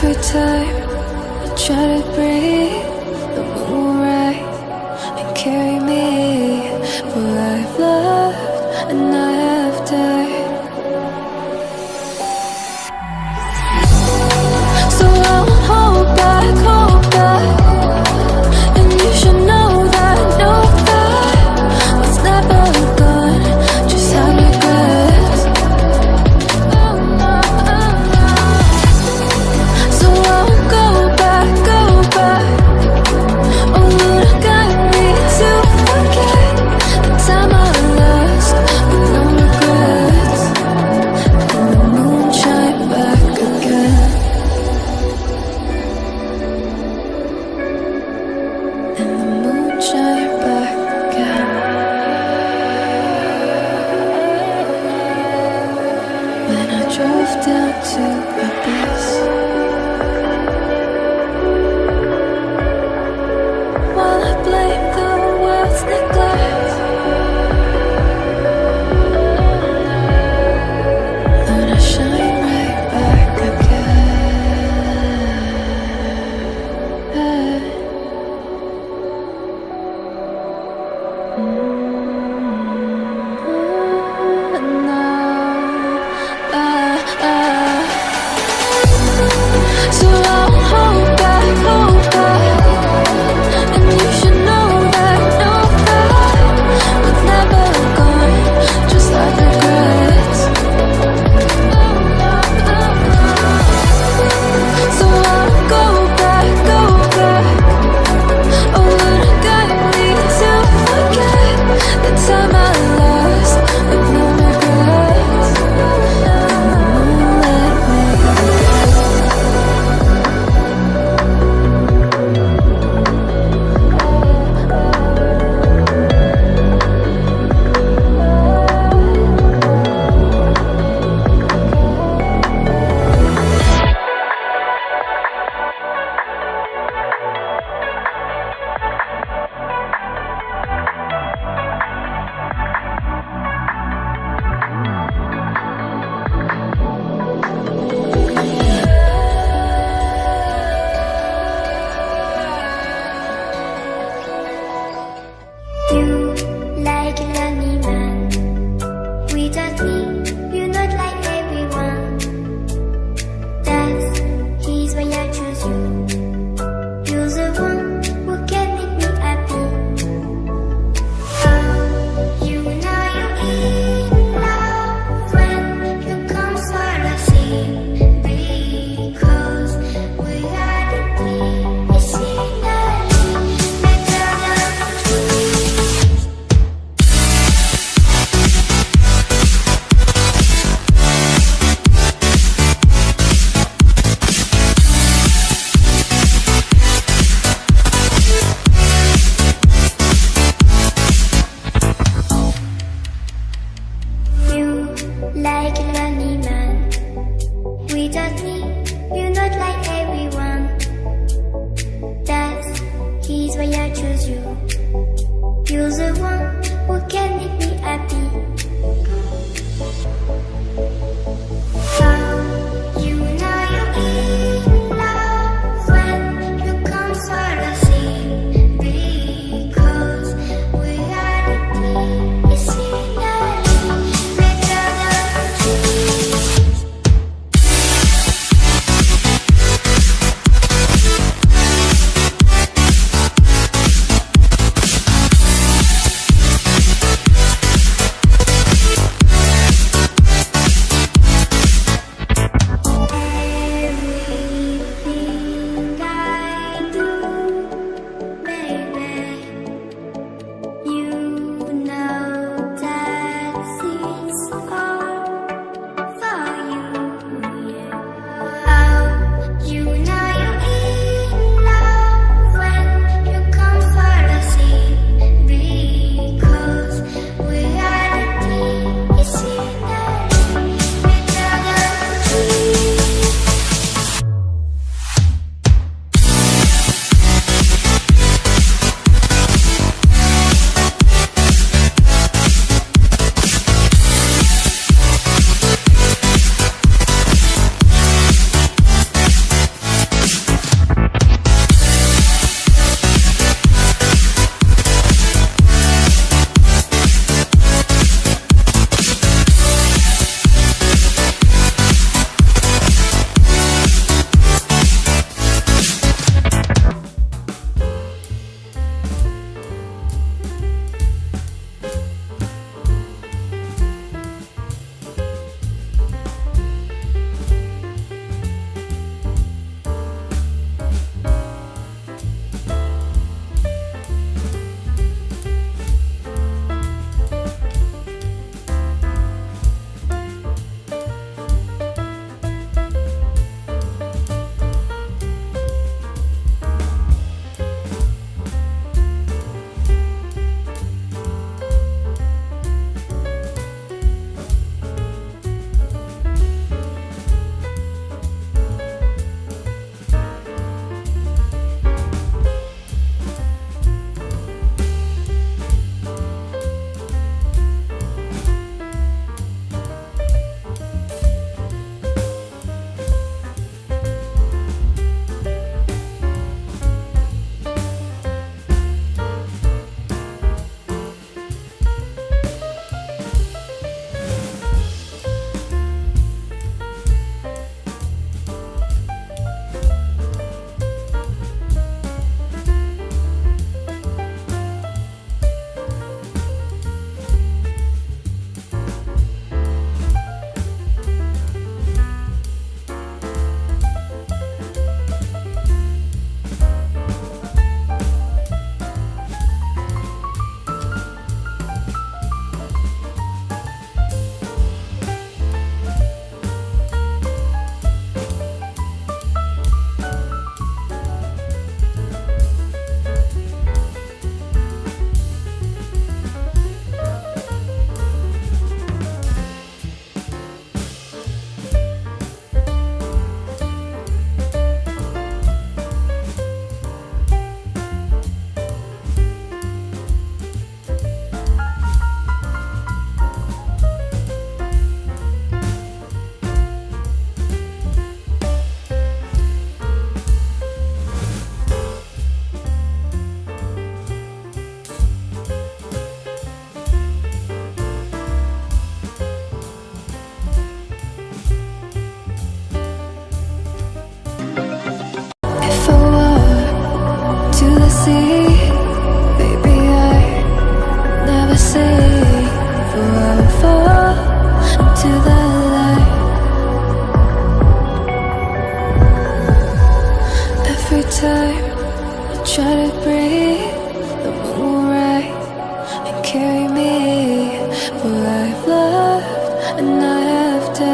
Every time I try to breathe, the moon will rise and carry me. For I've loved and I have died. So I won't hold back, and you should know that what's never gone just have regrets. So I won't go back. Oh, you got me to forget the time I lost with no regrets. And the moon shine back again. And the moon shine back again. When I drove down to abyss, while I blame the world's neglect, Lord, I shine right back again. So I'll hold back, and you should know that what's never gone just like regrets. So I'll go back. Oh, would I got me to forget the time I lost with no regrets. And the moonlight made You like a lonely man. Without me, you're not like everyone. That's his why I choose you. You're the one who can make me happy. Oh, you know you're in love when you come for the sea. Because we are the scenery better than you like a lonely man. Without me, you're not like everyone. That's his why I choose you. You're the one who can make me happy. Oh, you know you're in love when you come for the sea. Because we are the scenery better than trees. time. I try to break